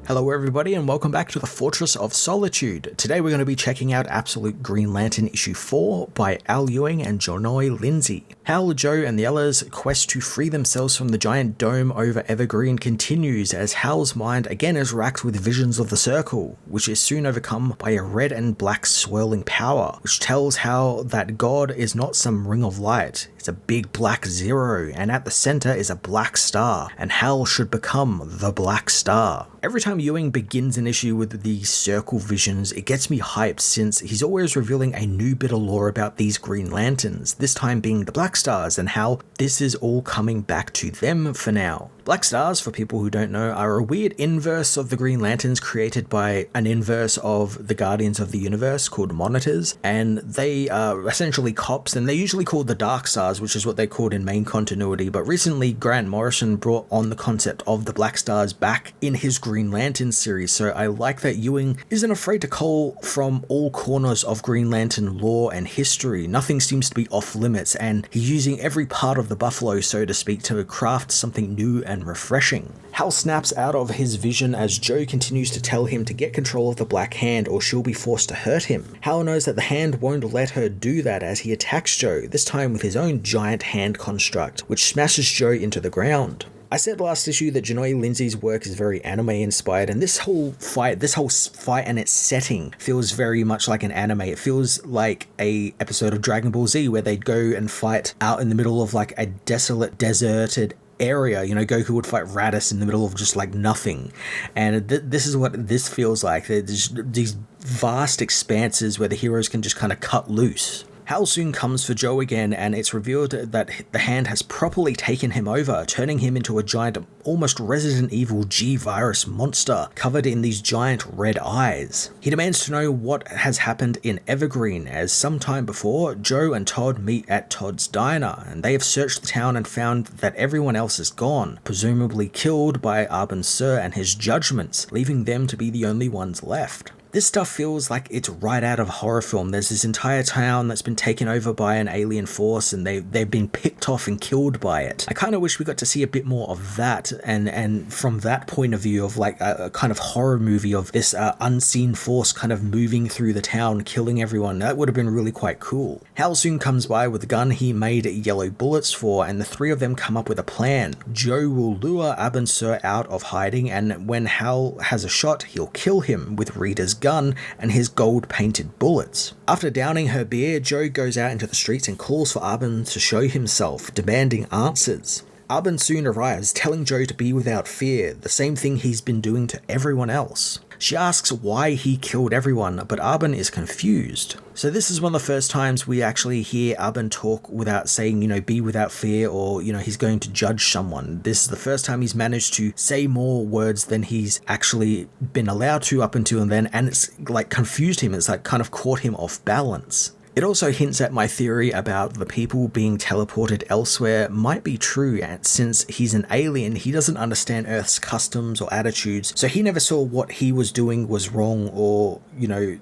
Hello everybody and welcome back to the Fortress of Solitude. Today we're going to be checking out Absolute Green Lantern issue 4 by Al Ewing and Jonoy Lindsay. Hal, Joe and the others' quest to free themselves from the giant dome over Evergreen continues as Hal's mind again is racked with visions of the Circle, which is soon overcome by a red and black swirling power, which tells Hal that God is not some ring of light, it's a big black zero, and at the center is a black star, and Hal should become the Black Star. Every time Ewing begins an issue with these circle visions, it gets me hyped since he's always revealing a new bit of lore about these Green Lanterns, this time being the Black Stars and how this is all coming back to them for now. Black Stars, for people who don't know, are a weird inverse of the Green Lanterns created by an inverse of the Guardians of the Universe called Monitors, and they are essentially cops, and they're usually called the Dark Stars, which is what they're called in main continuity, but recently Grant Morrison brought on the concept of the Black Stars back in his Green Lantern series, so I like that Ewing isn't afraid to call from all corners of Green Lantern lore and history. Nothing seems to be off limits, and he's using every part of the buffalo, so to speak, to craft something new and refreshing. Hal snaps out of his vision as Joe continues to tell him to get control of the Black Hand or she'll be forced to hurt him. Hal knows that the Hand won't let her do that as he attacks Joe, this time with his own giant hand construct, which smashes Joe into the ground. I said last issue that Jonoy Lindsay's work is very anime inspired, and this whole fight and its setting feels very much like an anime. It feels like a episode of Dragon Ball Z where they'd go and fight out in the middle of like a desolate, deserted area. You know, Goku would fight Raditz in the middle of just like nothing, and this is what this feels like. There's these vast expanses where the heroes can just kind of cut loose. Hal soon comes for Joe again, and it's revealed that the Hand has properly taken him over, turning him into a giant, almost Resident Evil G-virus monster, covered in these giant red eyes. He demands to know what has happened in Evergreen, as sometime before, Joe and Todd meet at Todd's diner, and they have searched the town and found that everyone else is gone, presumably killed by Abin Sur and his judgments, leaving them to be the only ones left. This stuff feels like it's right out of a horror film. There's this entire town that's been taken over by an alien force and they've been picked off and killed by it. I kind of wish we got to see a bit more of that, and from that point of view of like a kind of horror movie of this unseen force kind of moving through the town, killing everyone. That would have been really quite cool. Hal soon comes by with a gun he made yellow bullets for, and the three of them come up with a plan. Joe will lure Abin Sur out of hiding, and when Hal has a shot, he'll kill him with Rita's gun and his gold-painted bullets. After downing her beer, Joe goes out into the streets and calls for Abin to show himself, demanding answers. Abin soon arrives, telling Joe to be without fear, the same thing he's been doing to everyone else. She asks why he killed everyone, but Abin is confused. So this is one of the first times we actually hear Abin talk without saying, be without fear, or, he's going to judge someone. This is the first time he's managed to say more words than he's actually been allowed to up until then, and it's like confused him. It's like kind of caught him off balance. It also hints at my theory about the people being teleported elsewhere might be true, and since he's an alien, he doesn't understand Earth's customs or attitudes, so he never saw what he was doing was wrong or,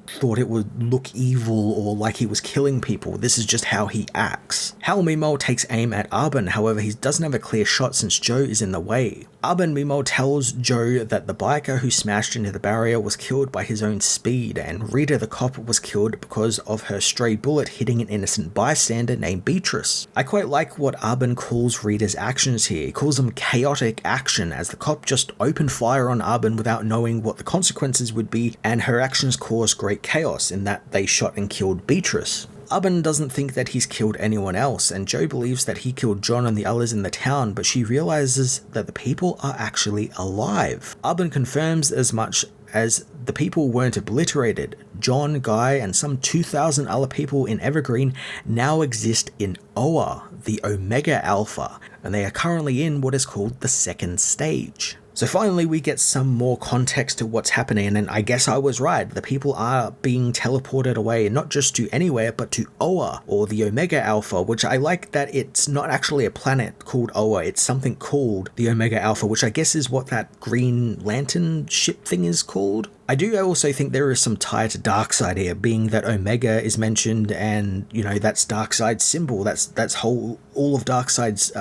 thought it would look evil or like he was killing people. This is just how he acts. Hal meanwhile takes aim at Abin, however he doesn't have a clear shot since Joe is in the way. Abin meanwhile tells Joe that the biker who smashed into the barrier was killed by his own speed, and Rita the cop was killed because of her stray bullet hitting an innocent bystander named Beatrice. I quite like what Abin calls Rita's actions here. He calls them chaotic action, as the cop just opened fire on Abin without knowing what the consequences would be, and her actions caused great chaos in that they shot and killed Beatrice. Abin doesn't think that he's killed anyone else, and Joe believes that he killed John and the others in the town, but she realizes that the people are actually alive. Abin confirms as much as the people weren't obliterated. John, Guy, and some 2,000 other people in Evergreen now exist in Oa, the Omega Alpha, and they are currently in what is called the second stage. So finally we get some more context to what's happening, and I guess I was right. The people are being teleported away, not just to anywhere, but to Oa, or the Omega Alpha, which I like that it's not actually a planet called Oa, it's something called the Omega Alpha, which I guess is what that Green Lantern ship thing is called. I do also think there is some tie to Darkseid here, being that Omega is mentioned, and that's Darkseid's symbol. That's all of Darkseid's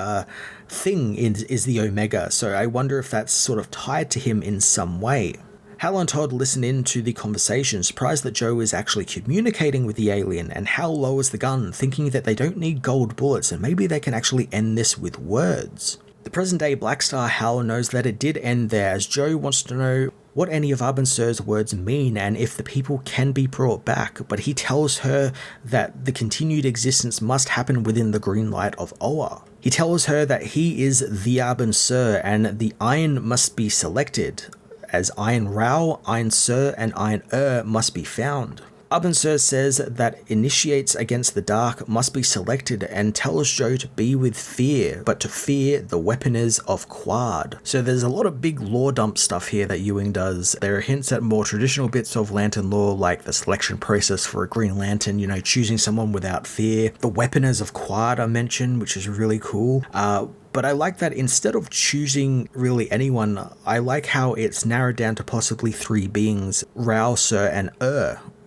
thing is the Omega. So I wonder if that's sort of tied to him in some way. Hal and Todd listen in to the conversation, surprised that Joe is actually communicating with the alien, and Hal lowers the gun, thinking that they don't need gold bullets and maybe they can actually end this with words. The present-day Black Star Hal knows that it did end there, as Joe wants to know what any of Abin Sur's words mean and if the people can be brought back, but he tells her that the continued existence must happen within the green light of Oa. He tells her that he is the Abin Sur and the Iron must be selected, as Iron Rao, Iron Sur, and Iron must be found. Abin Sur says that initiates against the dark must be selected and tells Joe to be with fear, but to fear the weaponers of Quad. So there's a lot of big lore dump stuff here that Ewing does. There are hints at more traditional bits of Lantern lore, like the selection process for a Green Lantern, choosing someone without fear. The weaponers of Quad are mentioned, which is really cool. But I like that instead of choosing really anyone, I like how it's narrowed down to possibly 3 beings, Rao, Sur, and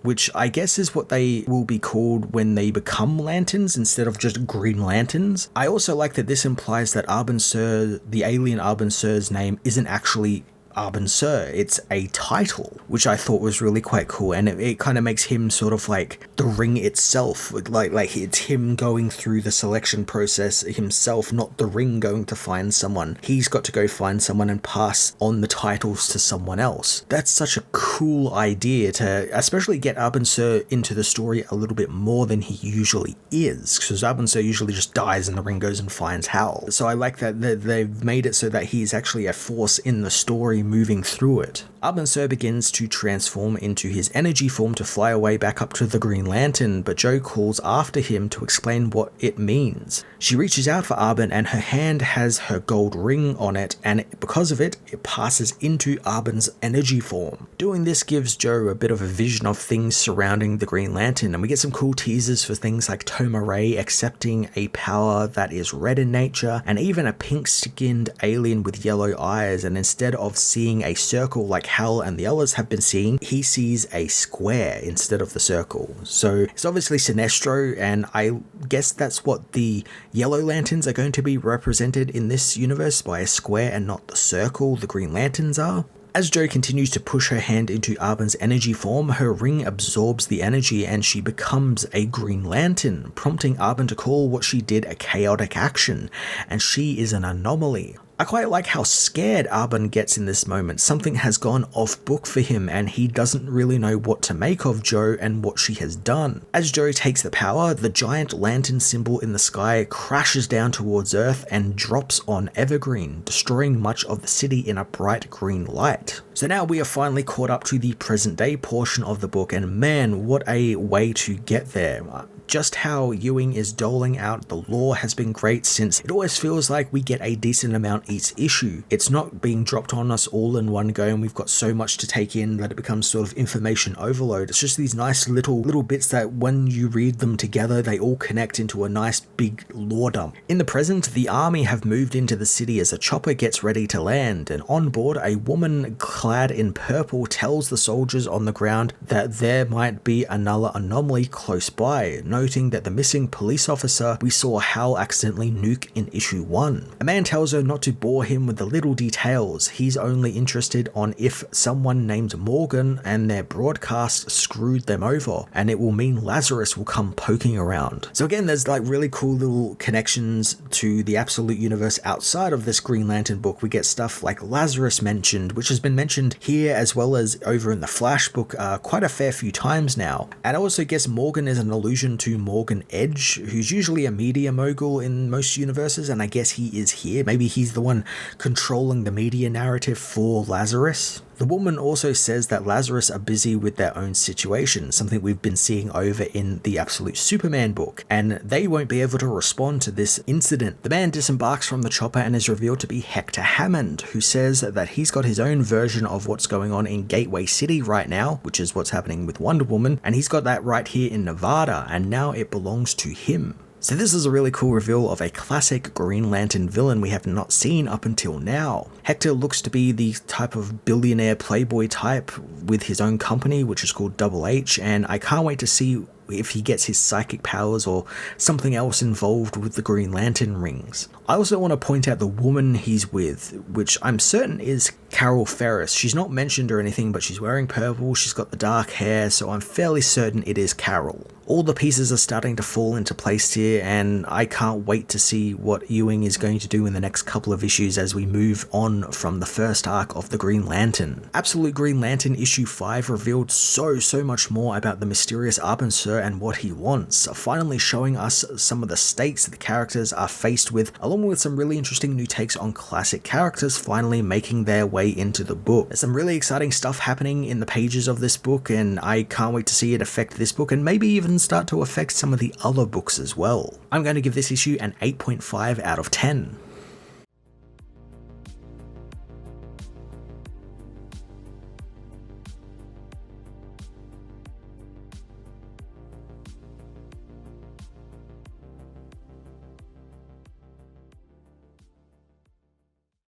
which I guess is what they will be called when they become lanterns instead of just Green Lanterns. I also like that this implies that Abin Sur, the alien Abin Sur's name, isn't actually Abin Sur, it's a title, which I thought was really quite cool, and it kind of makes him sort of like the ring itself, like it's him going through the selection process himself, not the ring going to find someone. He's got to go find someone and pass on the titles to someone else. That's such a cool idea to especially get Abin Sur into the story a little bit more than he usually is, because Abin Sur usually just dies and the ring goes and finds Hal. So I like that they've made it so that he's actually a force in the story moving through it. Abin Sur begins to transform into his energy form to fly away back up to the Green Lantern, but Joe calls after him to explain what it means. She reaches out for Abin and her hand has her gold ring on it, and because of it, it passes into Abin's energy form. Doing this gives Joe a bit of a vision of things surrounding the Green Lantern, and we get some cool teasers for things like Toma Ray accepting a power that is red in nature, and even a pink-skinned alien with yellow eyes, and instead of seeing a circle like Hal and the others have been seeing, he sees a square instead of the circle. So it's obviously Sinestro, and I guess that's what the Yellow Lanterns are going to be represented in this universe, by a square and not the circle the Green Lanterns are. As Joe continues to push her hand into Abin's energy form, her ring absorbs the energy and she becomes a Green Lantern, prompting Abin to call what she did a chaotic action, and she is an anomaly. I quite like how scared Abin gets in this moment. Something has gone off book for him and he doesn't really know what to make of Joe and what she has done. As Joe takes the power, the giant lantern symbol in the sky crashes down towards Earth and drops on Evergreen, destroying much of the city in a bright green light. So now we are finally caught up to the present day portion of the book, and man, what a way to get there. Just how Ewing is doling out the lore has been great, since it always feels like we get a decent amount each issue. It's not being dropped on us all in one go and we've got so much to take in that it becomes sort of information overload. It's just these nice little bits that when you read them together, they all connect into a nice big lore dump. In the present, the army have moved into the city as a chopper gets ready to land, and on board, a woman clad in purple tells the soldiers on the ground that there might be another anomaly close by, noting that the missing police officer we saw Hal accidentally nuke in issue 1. A man tells her not to bore him with the little details. He's only interested on if someone named Morgan and their broadcast screwed them over, and it will mean Lazarus will come poking around. So again, there's like really cool little connections to the Absolute Universe outside of this Green Lantern book. We get stuff like Lazarus mentioned, which has been mentioned here as well as over in the Flash book quite a fair few times now. And I also guess Morgan is an allusion to Morgan Edge, who's usually a media mogul in most universes, and I guess he is here. Maybe he's the one controlling the media narrative for Lazarus. The woman also says that Lazarus are busy with their own situation, something we've been seeing over in the Absolute Superman book, and they won't be able to respond to this incident. The man disembarks from the chopper and is revealed to be Hector Hammond, who says that he's got his own version of what's going on in Gateway City right now, which is what's happening with Wonder Woman, and he's got that right here in Nevada, and now it belongs to him. So this is a really cool reveal of a classic Green Lantern villain we have not seen up until now. Hector looks to be the type of billionaire playboy type with his own company, which is called Double H, and I can't wait to see if he gets his psychic powers or something else involved with the Green Lantern rings. I also want to point out the woman he's with, which I'm certain is Carol Ferris. She's not mentioned or anything, but she's wearing purple, she's got the dark hair, so I'm fairly certain it is Carol. All the pieces are starting to fall into place here, and I can't wait to see what Ewing is going to do in the next couple of issues as we move on from the first arc of the Green Lantern. Absolute Green Lantern issue 5 revealed so much more about the mysterious Abin Sur and what he wants, finally showing us some of the stakes that the characters are faced with, along with some really interesting new takes on classic characters finally making their way into the book. There's some really exciting stuff happening in the pages of this book, and I can't wait to see it affect this book and maybe even start to affect some of the other books as well. I'm going to give this issue an 8.5 out of 10.